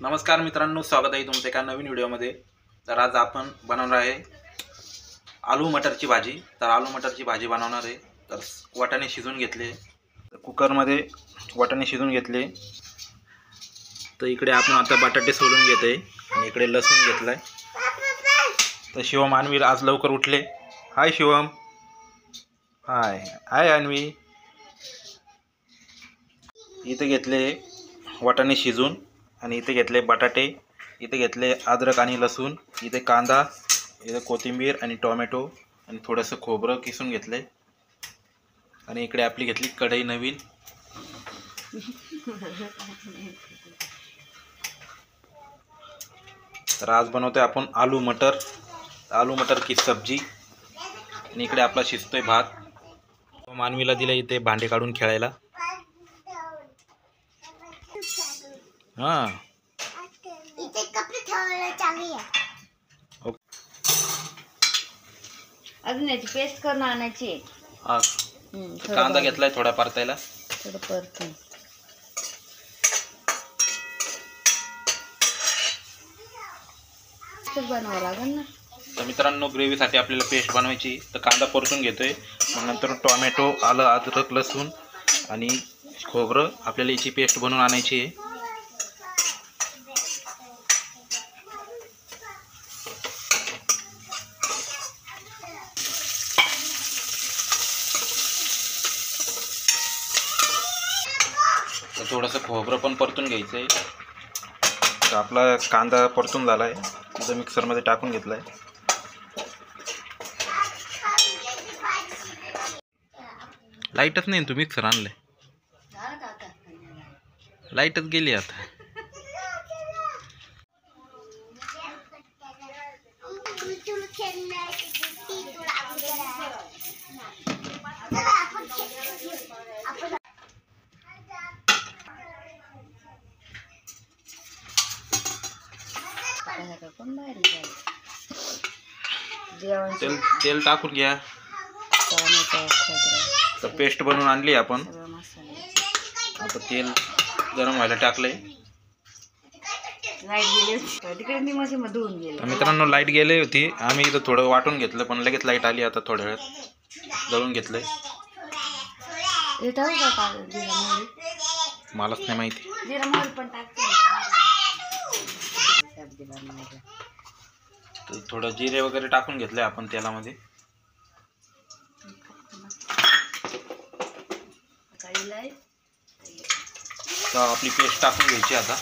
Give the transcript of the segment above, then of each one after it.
नमस्कार मित्रांनो, स्वागत आहे तुमचं एका नवीन व्हिडिओमध्ये। तर आज आपण बनवणार आहे आलू मटरची भाजी। तर आलू मटरची भाजी बनवणार आहे। तर वाटाणे शिजून घेतले, तर कुकरमध्ये वाटाणे शिजून घेतले। तर इकडे आपण आता बटाटे सोलून घेते आणि इकडे लसूण घेतलाय। तर शिवम अन्वी आज लवकर उठले। हाय शिवम। हाय हाय अन्वी। इथे घेतले वाटाणे शिजून आणि इथे घेतले बटाटे, इथे घेतले अद्रक आणि लसूण, इथे कांदा, इथे कोथिंबीर आणि टोमॅटो आणि थोडंसं खोबरं किसून घेतले। आणि इकडे आपली घेतली कढई नवीन। तर आज बनवतोय आपण आलू मटर की सब्जी। आणि इकडे आपला शिजतोय भात। मानवीला दिले इथे भांडे काढून खेळायला। हां इथे कपडे ठेवायला चांगली आहे। अजून याची पेस्ट करून आणायची आहे। हां कांदा घेतलाय थोडा परतायला, थोडं परतून बनवावं लागेल ना। तर मित्रांनो, ग्रेव्हीसाठी आपल्याला पेस्ट बनवायची। तर कांदा परतून घेतोय, मग नंतर टोमॅटो, आलं, अद्रक, लसूण आणि खोबरं आपल्याला याची पेस्ट बनवून आणायची आहे। तर थोडंसं खोबरं पण परतून घ्यायचं आहे। तर आपला कांदा परतून झाला आहे, तिथं मिक्सरमध्ये टाकून घेतला आहे। लाईटच नाही, तू मिक्सर आणलंय, लाईटच गेली आता। तेल टाकून घ्या। तर पेस्ट बनवून आणली आपण। आता तेल गरम व्हायला टाकलंय। तर मित्रांनो, लाईट गेली होती, आम्ही इथं थोडं वाटून घेतलं, पण लगेच लाईट आली। आता थोड्या वेळात जळून घेतलंय। मलाच नाही माहिती। तर थोडं जिरे वगैरे टाकून घेतले आपण तेलामध्ये। तर आपली पेस्ट टाकून घ्यायची आता।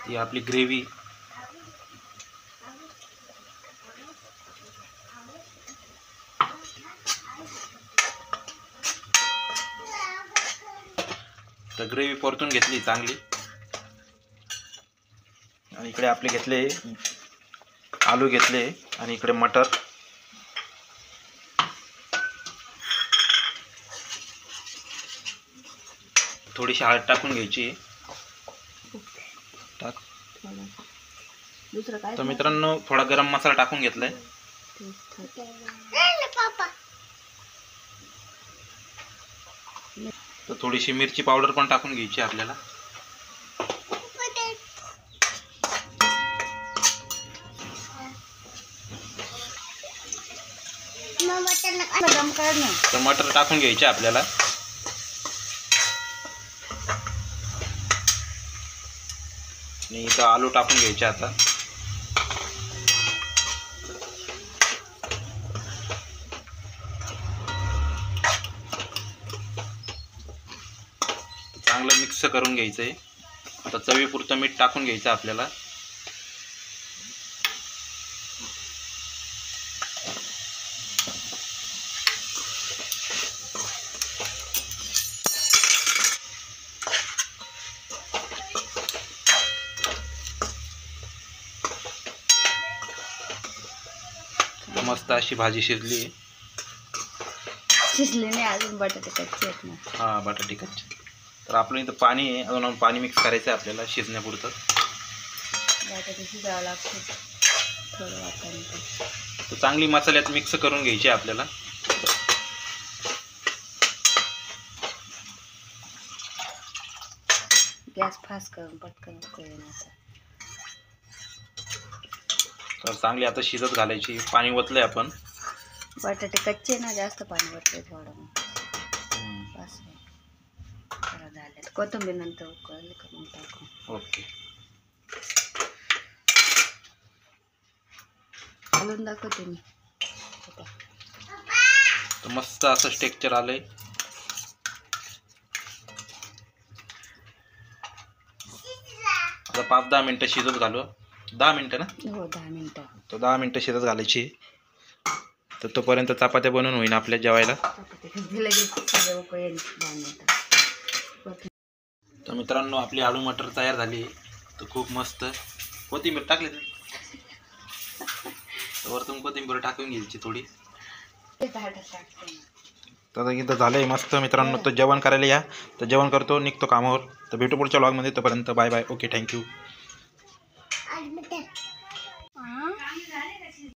ती आपली ग्रेव्ही। तर ग्रेव्ही परतून घेतली चांगली। आणि इकडे आपले घेतले आलू घेतले आणि इकडे मटर। थोडीशी हळद टाकून घ्यायची। टाक। तर मित्रांनो, थोडा गरम मसाला टाकून घेतलाय। तर थोडीशी मिरची पावडर पण टाकून घ्यायची आपल्याला। तर मटर टाकून घ्यायचे आपल्याला। आणि इथं आलू टाकून घ्यायचे आता। चांगलं मिक्स करून घ्यायचंय। आता चवीपुरतं मीठ टाकून घ्यायचं आपल्याला। मस्त अशी भाजी शिजली। शिजले नाही अजून, बटाटे कच्चे आहेत ना। हां, बटाटे कच्चे। तर आपलं इथं पाणी आहे, अजून पाणी मिक्स करायचं आहे आपल्याला शिजण्यापुरतं. बटाटे शिजावं लागतं थोडं वाटाणे. तर चांगली मसाल्यात मिक्स करून घ्यायची आहे आपल्याला. गॅस फास्ट करून पटकन येण्याचा. तर चांगली आता शिजत घालायची. पाणी ओतलंय आपण. बटाटे कच्चे ना, जास्त पाणी वरते थोडं. बस जरा झाले. कोथिंबीर नंतर उकळली का मग टाकू. ओके. घालून दाखवते मी. तर मस्त असं टेक्स्चर आलंय. आता 5-10 मिनटं शिजत घालू. 10 मिनटं ना? हो 10 मिनटं. तर 10 मिनटं शिजत घालायची. तर तोपर्यंत चपात्या बनवून होईन आपल्या जेवायला. लगेच सगळं उकळेल 10 मिनटं. तर मित्रांनो आपली आलू मटर तयार झाली. तर खूप मस्त. कोथिंबीर टाकली तर वरतून कोथिंबीर टाकून घ्यायची थोडी. तर इथं झालंय मस्त मित्रांनो. तर जेवण करायला या. तर जेवण करतो, निघतो कामावर. तर भेटू पुढच्या व्लॉगमध्ये. तोपर्यंत बाय बाय. Okay, thank you.